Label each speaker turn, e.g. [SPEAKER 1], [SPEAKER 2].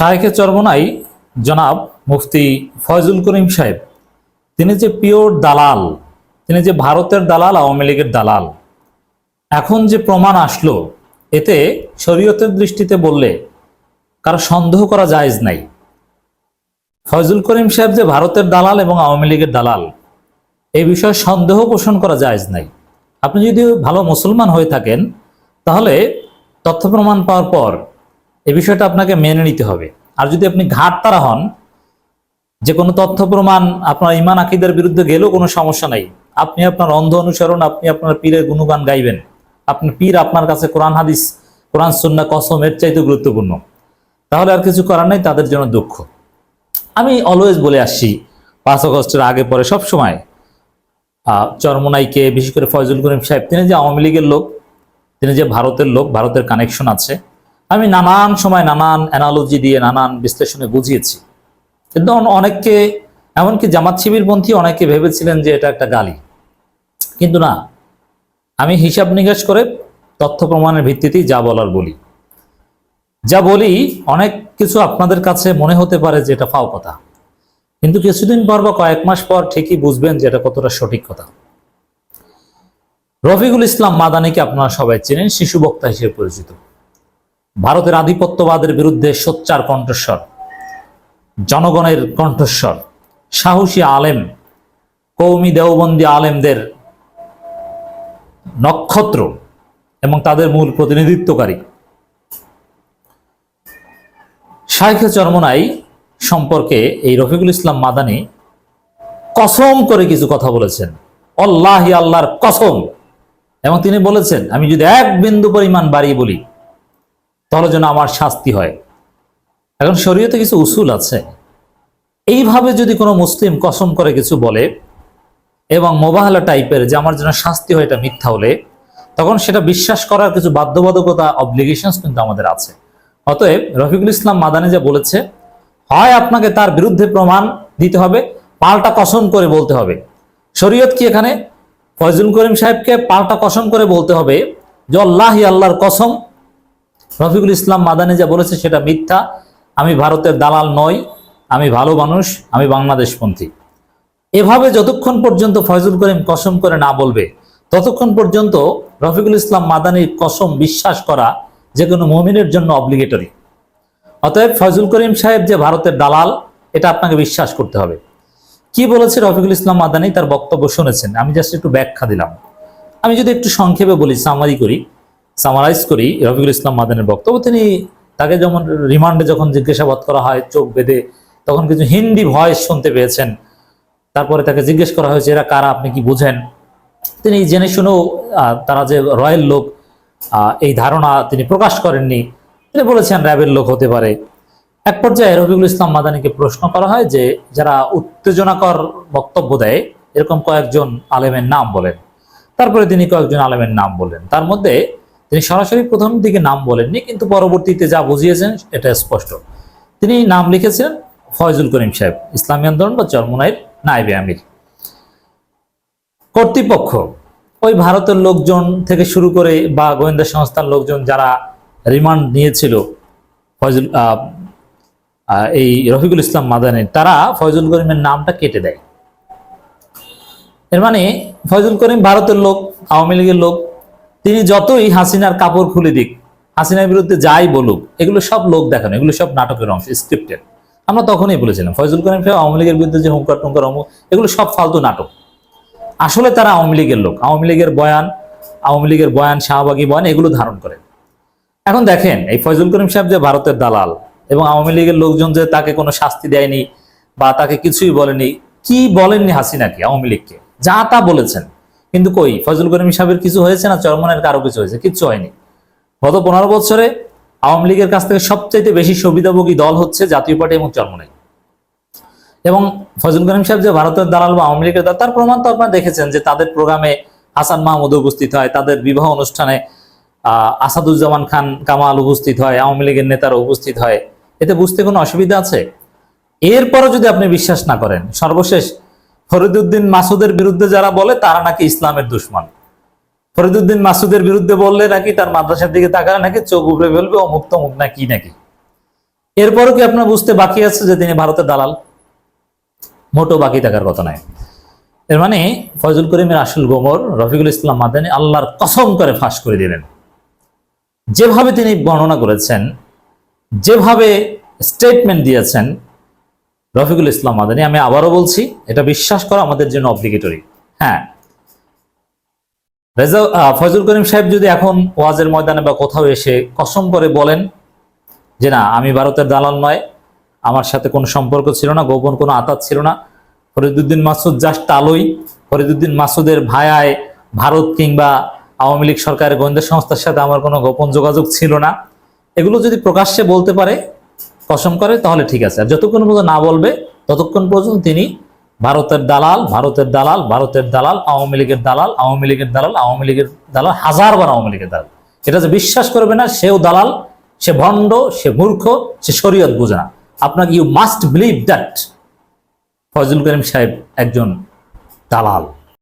[SPEAKER 1] শায়েখে চরমোনাই জনাব মুফতি ফয়জুল করিম সাহেব, তিনি যে পিওর দালাল, তিনি যে ভারতের দালাল, আওয়ামী লীগের দালাল, এখন যে প্রমাণ আসলো এতে শরীয়তের দৃষ্টিতে বললে কারো সন্দেহ করা জায়েজ নাই। ফয়জুল করিম সাহেব যে ভারতের দালাল এবং আওয়ামী লীগের দালাল, এই বিষয়ে সন্দেহ পোষণ করা জায়েজ নাই। আপনি যদি ভালো মুসলমান হয়ে থাকেন তাহলে তথ্য প্রমাণ পাওয়ার পর এই বিষয়টা আপনাকে মেনে নিতে হবে। আর যদি আপনি ঘাটতারা হন, যে কোনো তথ্য প্রমাণ আপনার ইমান আকিদার বিরুদ্ধে গেলেও কোনো সমস্যা নাই, আপনি আপনার অন্ধ অনুসরণ, আপনি আপনার পীরের গুণগান গাইবেন, আপনার পীর আপনার কাছে কোরআন হাদিস, কোরআন সুন্নাহ কসম এর চাইতে গুরুত্বপূর্ণ, তাহলে আর কিছু করার নাই, তাদের জন্য দুঃখ। আমি অলওয়েজ বলে আসছি 5 আগস্টের আগে পরে সবসময় চরমোনাইকে, বিশেষ করে ফয়জুল করিম সাহেব, তিনি যে আওয়ামী লীগের লোক, তিনি যে ভারতের লোক, ভারতের কানেকশন আছে, আমি নানান সময় নানান অ্যানালজি দিয়ে নানান বিশ্লেষণে বুঝিয়েছি। কিন্তু অনেককে, এমনকি জামাত শিবিরপন্থী অনেকে ভেবেছিলেন যে এটা একটা গালি, কিন্তু না, আমি হিসাব নিকাশ করে তথ্য প্রমাণের ভিত্তিতেই যা বলার বলি। যা বলি অনেক কিছু আপনাদের কাছে মনে হতে পারে যে এটা ফাও কথা, কিন্তু কিছুদিন পর বা কয়েক মাস পর ঠিকই বুঝবেন যে এটা কতটা সঠিক কথা। রফিকুল ইসলাম মাদানীকে আপনারা সবাই চেনেন, শিশু বক্তা হিসেবে পরিচিত, ভারতের আধিপত্যবাদের বিরুদ্ধে সোচ্চার কণ্ঠস্বর, জনগণের কণ্ঠস্বর, সাহসী আলেম, কৌমি দেওবন্দি আলেমদের নক্ষত্র এবং তাদের মূল প্রতিনিধিত্বকারী। শায়েখে চরমোনাই সম্পর্কে এই রফিকুল ইসলাম মাদানী কসম করে কিছু কথা বলেছেন, আল্লাহি, আল্লাহর কসম, এবং তিনি বলেছেন আমি যদি 1 বিন্দু পরিমাণ বাড়িয়ে বলি তাহলে যেন আমার শাস্তি হয়। এখন শরীয়তে কিছু উসুল আছে, এইভাবে যদি কোনো মুসলিম কসম করে কিছু বলে এবং মোবাহলা টাইপের যে আমার জন্য শাস্তি হয়, এটা মিথ্যা হলে, তখন সেটা বিশ্বাস করার কিছু বাধ্যবাধকতা, অব্লিগেশনস কিন্তু আমাদের আছে। অতএব রফিকুল ইসলাম মাদানী যা বলেছে, হয় আপনাকে তার বিরুদ্ধে প্রমাণ দিতে হবে, পাল্টা কসম করে বলতে হবে। শরীয়ত কি এখানে ফয়জুল করিম সাহেবকে পাল্টা কসম করে বলতে হবে যে আল্লাহি, আল্লাহর কসম, রফিকুল ইসলাম মাদানী যা বলেছে সেটা মিথ্যা, আমি ভারতের দালাল নই, আমি ভালো মানুষ, আমি বাংলাদেশপন্থী। এভাবে যতক্ষণ পর্যন্ত ফয়জুল করিম কসম করে না বলবে, ততক্ষণ পর্যন্ত রফিকুল ইসলাম মাদানীর কসম বিশ্বাস করা যে কোনো মুমিনের জন্য অব্লিগেটরি। অতএব ফয়জুল করিম সাহেব যে ভারতের দালাল, এটা আপনাকে বিশ্বাস করতে হবে। কি বলেছে রফিকুল ইসলাম মাদানী, তার বক্তব্য শুনেছেন, আমি জাস্ট একটু ব্যাখ্যা দিলাম। আমি যদি একটু সংক্ষেপে বলি, সামারাইজ করি রফিকুল ইসলাম মাদানীর বক্তব্য। তাকে যেমন রিমান্ডে যখন জিজ্ঞাসাবাদ করা হয় চোখ বেঁধে, তখন কিছু হিন্দি ভয়েস শুনতে পেয়েছেন। তারপরে তাকে জিজ্ঞেস করা হয়েছে এরা কারা, আপনি কি বুঝেন? তিনি জেনে শুনেও তারা যে রয়্যাল লোক এই ধারণা তিনি প্রকাশ করেননি, তিনি বলেছেন র্যাবের লোক হতে পারে। এক পর্যায়ে রফিকুল ইসলাম মাদানীকে প্রশ্ন করা হয় যে যারা উত্তেজনাকর বক্তব্য দেয় এরকম কয়েকজন আলেমের নাম বলেন। তারপরে তিনি কয়েকজন আলেমের নাম বললেন, তার মধ্যে তিনি সরাসরি প্রথম দিকে নাম বলেননি, কিন্তু পরবর্তীতে যা বুঝিয়েছেন এটা স্পষ্ট। তিনি নাম লিখেছিলেন ফয়জুল করিম সাহেব, ইসলামী আন্দোলন বা চরমোনাইয়ের নায়েবে আমির। কর্তৃপক্ষ, ওই ভারতের লোকজন থেকে শুরু করে বা গোয়েন্দা সংস্থার লোকজন যারা রিমান্ড নিয়েছিল ফয়জুল এই রফিকুল ইসলাম মাদানী, তারা ফয়জুল করিমের নামটা কেটে দেয়। এর মানে ফয়জুল করিম ভারতের লোক, আওয়ামী লীগের লোক, তিনি যতই হাসিনার কাপড় খুলে দিক, হাসিনার বিরুদ্ধে যাই বলুক, এগুলো সব লোক দেখানো, এগুলো সব নাটকের অংশ, স্ক্রিপ্টেড। আমরা তখনই বলেছিলাম ফয়জুল করিম সাহেব আওয়ামী লীগের বিরুদ্ধে যে হুঙ্কার টুঙ্কার অমুক, এগুলো সব ফালতু নাটক। আসলে তারা আওয়ামী লীগের লোক, আওয়ামী লীগের বয়ান, শাহবাগী বয়ান এগুলো ধারণ করে। এখন দেখেন এই ফয়জুল করিম সাহেব যে ভারতের দালাল এবং আওয়ামী লীগের লোকজন যে তাকে কোনো শাস্তি দেয়নি বা তাকে কিছুই বলেনি, কি বলেননি হাসিনাকে, আওয়ামী লীগকে যা তা বলেছেন, কিন্তু কই ফয়জুল করিম সাহেবের কিছু হয়েছে না? চরমোনাইয়ের কারো কিছু হয়েছে? কিচ্ছু হয়নি। গত 15 বছরে আওয়ামী লীগের কাছ থেকে সবচাইতে বেশি সুবিধাভোগী দল হচ্ছে জাতীয় পার্টি এবং চরমোনাই। এবং ফয়জুল করিম সাহেব যে ভারতের দালাল বা আওয়ামী লীগের দালাল, তার প্রমাণ তো আপনারা দেখেছেন যে তাদের প্রোগ্রামে হাসান মাহমুদ উপস্থিত হয়, তাদের বিবাহ অনুষ্ঠানে আসাদুজ্জামান খান কামাল উপস্থিত হয়, আওয়ামী লীগের নেতারা উপস্থিত হয়। এতে বুঝতে কোনো অসুবিধা আছে? এরপরও যদি আপনি বিশ্বাস না করেন, সর্বশেষ ফরিদউদ্দিন মাসুদের বিরুদ্ধে যারা বলে তারা নাকি ইসলামের দুশমন, ফরিদউদ্দিন মাসুদের বিরুদ্ধে বললে নাকি তার মাদ্রাসার দিকে তাকালে নাকি চোখ উপড়ে ফেলবে, অমুক তমুক নাকি। এরপরও কি আপনার বুঝতে বাকি আছে যে তিনি ভারতের দালাল? মোটো বাকি থাকার কথা নয়। এর মানে ফয়জুল করিমের আসল গোমর রফিকুল ইসলাম মাদানী আল্লাহর কসম করে ফাঁস করে দিলেন। যেভাবে তিনি বর্ণনা করেছেন, যেভাবে স্টেটমেন্ট দিয়েছেন রফিকুল ইসলাম মাদানী, আমি আবারও বলছি, এটা বিশ্বাস করা আমাদের জন্য অব্লিগেটরি। হ্যাঁ, ফয়জুল করিম সাহেব যদি এখন ওয়াজের ময়দানে বা কোথাও এসে কসম করে বলেন যে না, আমি ভারতের দালাল নয়, আমার সাথে কোনো সম্পর্ক ছিল না, গোপন কোনো আতাত ছিল না, ফরিদুদ্দিন মাসুদ জাস্ট আলোই, ফরিদুদ্দিন মাসুদের ভায়ায় ভারত কিংবা আওয়ামী লীগ সরকারের গোয়েন্দা সংস্থার সাথে আমার কোনো গোপন যোগাযোগ ছিল না, এগুলো যদি প্রকাশ্যে বলতে পারে, কসম করে, তাহলে ঠিক আছে। আর যতক্ষণ পর্যন্ত না বলবে ততক্ষণ পর্যন্ত তিনি ভারতের দালাল, ভারতের দালাল, ভারতের দালাল, আওয়ামী লীগের দালাল, আওয়ামী লীগের দালাল, আওয়ামী লীগের দালাল, হাজারবার আওয়ামী লীগের দালাল। এটা যে বিশ্বাস করবে না, সেও দালাল, সে ভণ্ড, সে মূর্খ, সে শরীয়ত বোঝে না। আপনাকে you must believe that Faizul Karim সাহেব একজন দালাল।